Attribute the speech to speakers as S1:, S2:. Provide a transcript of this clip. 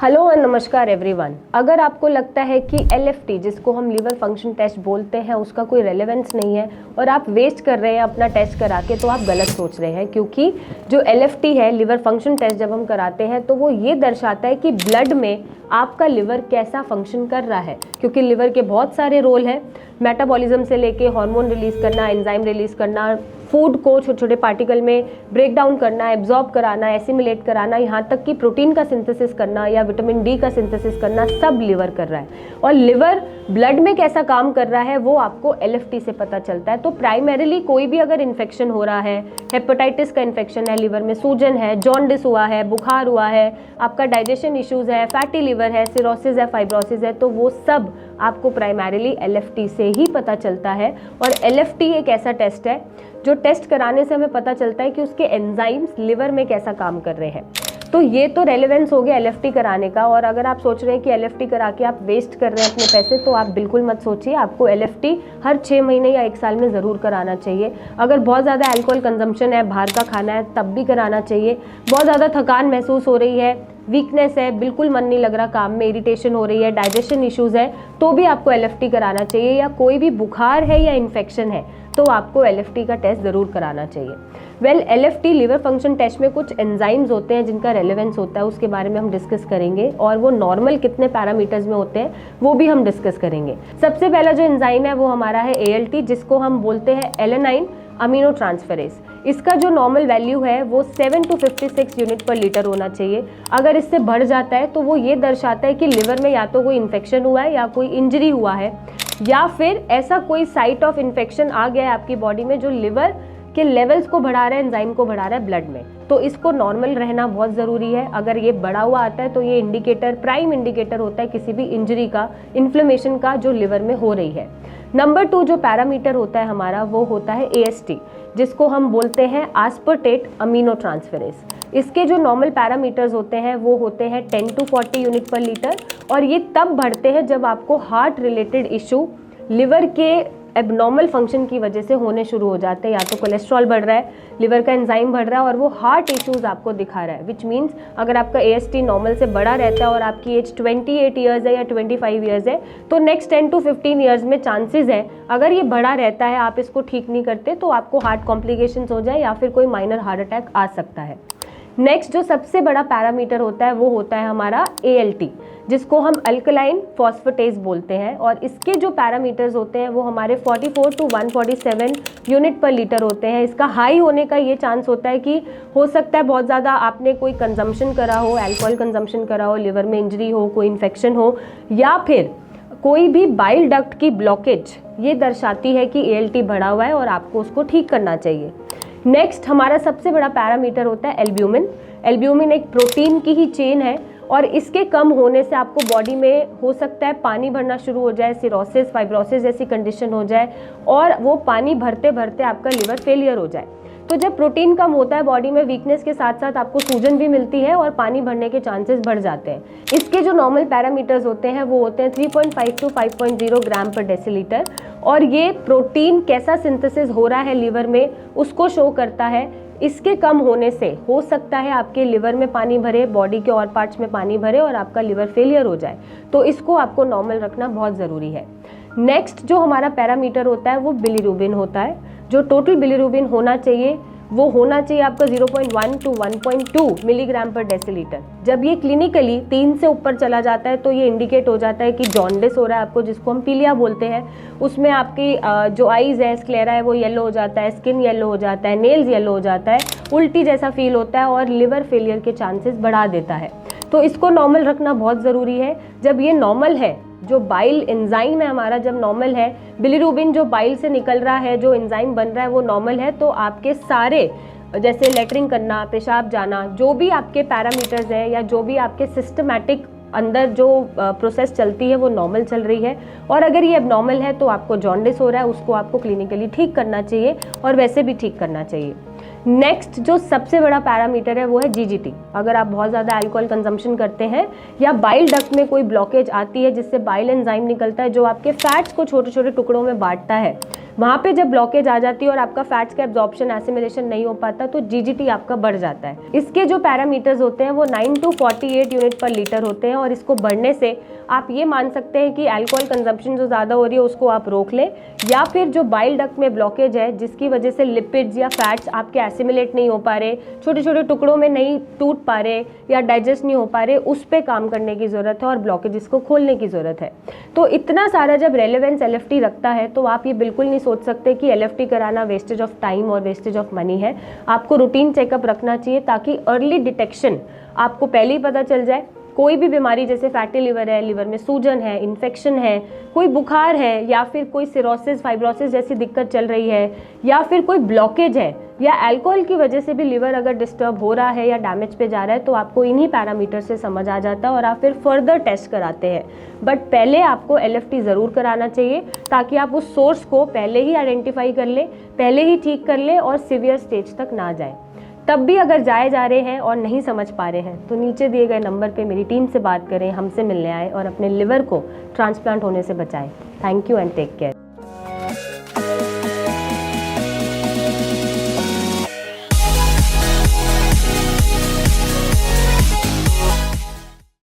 S1: Hello और नमस्कार everyone. अगर आपको लगता है कि LFT जिसको हम लीवर फंक्शन टेस्ट बोलते हैं उसका कोई रेलेवेंस नहीं है और आप वेस्ट कर रहे हैं अपना टेस्ट करा के, तो आप गलत सोच रहे हैं। क्योंकि जो LFT है, लीवर फंक्शन टेस्ट, जब हम कराते हैं तो वो ये दर्शाता है कि ब्लड में आपका लिवर कैसा फंक्शन कर रहा है। क्योंकि लिवर के बहुत सारे रोल हैं, मेटाबॉलिज्म से लेके हार्मोन रिलीज करना, एंजाइम रिलीज करना, फूड को छोटे छोटे पार्टिकल में ब्रेक डाउन करना, एब्जॉर्ब कराना, एसिमिलेट कराना, यहाँ तक कि प्रोटीन का सिंथेसिस करना या विटामिन डी का सिंथेसिस करना, सब लिवर कर रहा है। और लिवर ब्लड में कैसा काम कर रहा है वो आपको LFT से पता चलता है। तो प्राइमरीली कोई भी अगर इन्फेक्शन हो रहा है, हेपेटाइटिस का इन्फेक्शन है, लिवर में सूजन है, जॉन्डिस हुआ है, बुखार हुआ है, आपका डाइजेशन इश्यूज है, फैटी लिवर है, सिरोसिस है, फाइब्रोसिस है, तो वो सब आपको प्राइमरीली LFT से ही पता चलता है। और LFT एक ऐसा टेस्ट है जो टेस्ट कराने से हमें पता चलता है कि उसके एंजाइम्स लिवर में कैसा काम कर रहे हैं। तो ये तो रेलेवेंस हो गया LFT कराने का। और अगर आप सोच रहे हैं कि LFT करा के आप वेस्ट कर रहे हैं अपने पैसे, तो आप बिल्कुल मत सोचिए। आपको LFT हर 6 महीने या 1 साल में ज़रूर कराना चाहिए। अगर बहुत ज़्यादा अल्कोहल कंजम्पशन है, बाहर का खाना है, तब भी कराना चाहिए। बहुत ज़्यादा थकान महसूस हो रही है, वीकनेस है, बिल्कुल मन नहीं लग रहा काम में, इरिटेशन हो रही है, डाइजेशन इश्यूज़ है, तो भी आपको LFT कराना चाहिए। या कोई भी बुखार है या इन्फेक्शन है तो आपको LFT का टेस्ट ज़रूर कराना चाहिए। LFT लीवर फंक्शन टेस्ट में कुछ एंजाइम्स होते हैं जिनका रेलेवेंस होता है, उसके बारे में हम डिस्कस करेंगे। और वो नॉर्मल कितने पैरामीटर्स में होते हैं वो भी हम डिस्कस करेंगे। सबसे पहला जो एंजाइम है वो हमारा है ALT, जिसको हम बोलते हैं एलेनाइन अमीनो ट्रांसफरेज। इसका जो नॉर्मल वैल्यू है वो 7 to 56 यूनिट पर लीटर होना चाहिए। अगर इससे बढ़ जाता है तो वो ये दर्शाता है कि लिवर में या तो कोई इन्फेक्शन हुआ है या कोई इंजरी हुआ है, या फिर ऐसा कोई साइट ऑफ इन्फेक्शन आ गया है आपकी बॉडी में जो लिवर के लेवल्स को बढ़ा रहा है, एंजाइम को बढ़ा रहा है ब्लड में। तो इसको नॉर्मल रहना बहुत ज़रूरी है। अगर ये बढ़ा हुआ आता है तो ये इंडिकेटर, प्राइम इंडिकेटर होता है किसी भी इंजरी का, इन्फ्लेमेशन का जो लिवर में हो रही है। नंबर 2 जो पैरामीटर होता है हमारा वो होता है AST, जिसको हम बोलते हैं आस्पर्टेट अमीनो ट्रांसफरेज। इसके जो नॉर्मल पैरामीटर्स होते हैं वो होते हैं 10 to 40 यूनिट पर लीटर। और ये तब बढ़ते हैं जब आपको हार्ट रिलेटेड इशू, लिवर के एबनॉर्मल फंक्शन की वजह से होने शुरू हो जाते हैं। या तो कोलेस्ट्रॉल बढ़ रहा है, लिवर का एंजाइम बढ़ रहा है और वो हार्ट इश्यूज आपको दिखा रहा है। विच मीन्स अगर आपका AST नॉर्मल से बड़ा रहता है और आपकी एज 28 ईयर्स है या 25 ईयर्स है, तो नेक्स्ट 10 to 15 ईयर्स में चांसेस है, अगर ये बड़ा रहता है, आप इसको ठीक नहीं करते, तो आपको हार्ट कॉम्प्लिकेशंस हो जाए या फिर कोई माइनर हार्ट अटैक आ सकता है। नेक्स्ट जो सबसे बड़ा पैरामीटर होता है वो होता है हमारा ALT, जिसको हम अल्कलाइन फॉस्फेटेज बोलते हैं। और इसके जो पैरामीटर्स होते हैं वो हमारे 44 to 147 यूनिट पर लीटर होते हैं। इसका हाई होने का ये चांस होता है कि हो सकता है बहुत ज़्यादा आपने कोई कंजम्पशन करा हो, अल्कोहल कंजम्पशन करा हो, लिवर में इंजरी हो, कोई इन्फेक्शन हो, या फिर कोई भी बाइल डक्ट की ब्लॉकेज, ये दर्शाती है कि ALT बढ़ा हुआ है और आपको उसको ठीक करना चाहिए। नेक्स्ट हमारा सबसे बड़ा पैरामीटर होता है एल्ब्यूमिन। एल्ब्यूमिन एक प्रोटीन की ही चेन है और इसके कम होने से आपको बॉडी में हो सकता है पानी भरना शुरू हो जाए, सिरोसिस, फाइब्रोसिस जैसी कंडीशन हो जाए और वो पानी भरते भरते आपका लिवर फेलियर हो जाए। तो जब प्रोटीन कम होता है बॉडी में, वीकनेस के साथ साथ आपको सूजन भी मिलती है और पानी भरने के चांसेस बढ़ जाते हैं। इसके जो नॉर्मल पैरामीटर्स होते हैं वो होते हैं 3.5 to 5.0 ग्राम पर डेसीलीटर। और ये प्रोटीन कैसा सिंथेसिस हो रहा है लिवर में उसको शो करता है। इसके कम होने से हो सकता है आपके लिवर में पानी भरे, बॉडी के और पार्ट्स में पानी भरे और आपका लिवर फेलियर हो जाए। तो इसको आपको नॉर्मल रखना बहुत ज़रूरी है। नेक्स्ट जो हमारा पैरामीटर होता है वो बिलीरुबिन होता है। जो टोटल बिलीरुबिन होना चाहिए वो होना चाहिए आपका 0.1 to 1.2 मिलीग्राम पर डेसीलीटर। जब ये क्लिनिकली 3 से ऊपर चला जाता है तो ये इंडिकेट हो जाता है कि जॉन्डिस हो रहा है आपको, जिसको हम पीलिया बोलते हैं। उसमें आपकी जो आईज है, स्क्लेरा है, वो येलो हो जाता है, स्किन येलो हो जाता है, नेल्स येलो हो जाता है, उल्टी जैसा फील होता है और लिवर फेलियर के चांसेस बढ़ा देता है। तो इसको नॉर्मल रखना बहुत ज़रूरी है। जब ये नॉर्मल है, जो बाइल एंजाइम है हमारा जब नॉर्मल है, बिलीरुबिन जो बाइल से निकल रहा है, जो एंजाइम बन रहा है वो नॉर्मल है, तो आपके सारे जैसे लेटरिंग करना, पेशाब जाना, जो भी आपके पैरामीटर्स हैं या जो भी आपके सिस्टमैटिक अंदर जो प्रोसेस चलती है वो नॉर्मल चल रही है। और अगर ये एबनॉर्मल है तो आपको जॉन्डिस हो रहा है, उसको आपको क्लिनिकली ठीक करना चाहिए और वैसे भी ठीक करना चाहिए। नेक्स्ट जो सबसे बड़ा पैरामीटर है वो है GGT। अगर आप बहुत ज़्यादा अल्कोहल कंजम्पशन करते हैं या बाइल डक्ट में कोई ब्लॉकेज आती है जिससे बाइल एंजाइम निकलता है जो आपके फैट्स को छोटे छोटे टुकड़ों में बांटता है, वहाँ पे जब ब्लॉकेज आ जाती है और आपका फैट्स का एब्जॉर्प्शन एसिमिलेशन नहीं हो पाता तो जीजीटी आपका बढ़ जाता है। इसके जो पैरामीटर्स होते हैं वो 9 to 48 यूनिट पर लीटर होते हैं और इसको बढ़ने से आप ये मान सकते हैं कि अल्कोहल कंजम्पशन जो ज़्यादा हो रही है उसको आप रोक लें, या फिर जो बाइल डक्ट में ब्लॉकेज है जिसकी वजह से लिपिड्स या फैट्स आपके एसिमिलेट नहीं हो पा रहे, छोटे छोटे टुकड़ों में नहीं टूट पा रहे या डाइजेस्ट नहीं हो पा रहे, उस पर काम करने की ज़रूरत है और ब्लॉकेज को खोलने की ज़रूरत है। तो इतना सारा जब रेलेवेंस एलएफटी रखता है तो आप ये बिल्कुल नहीं सोच सकते कि एलएफटी कराना वेस्टेज ऑफ टाइम और वेस्टेज ऑफ मनी है। आपको रूटीन चेकअप रखना चाहिए ताकि अर्ली डिटेक्शन आपको पहले ही पता चल जाए। कोई भी बीमारी जैसे फैटी लिवर है, लिवर में सूजन है, इन्फेक्शन है, कोई बुखार है, या फिर कोई सिरोसिस फाइब्रोसिस जैसी दिक्कत चल रही है, या फिर कोई ब्लॉकेज है, या अल्कोहल की वजह से भी लिवर अगर डिस्टर्ब हो रहा है या डैमेज पे जा रहा है, तो आपको इन्हीं पैरामीटर से समझ आ जाता है और आप फिर फर्दर टेस्ट कराते हैं। बट पहले आपको एलएफटी ज़रूर कराना चाहिए ताकि आप उस सोर्स को पहले ही आइडेंटिफाई कर लें, पहले ही ठीक कर लें और सीवियर स्टेज तक ना जाए। तब भी अगर जाए जा रहे हैं और नहीं समझ पा रहे हैं तो नीचे दिए गए नंबर पे मेरी टीम से बात करें, हमसे मिलने आए और अपने लिवर को ट्रांसप्लांट होने से बचाएं। Thank you and take care.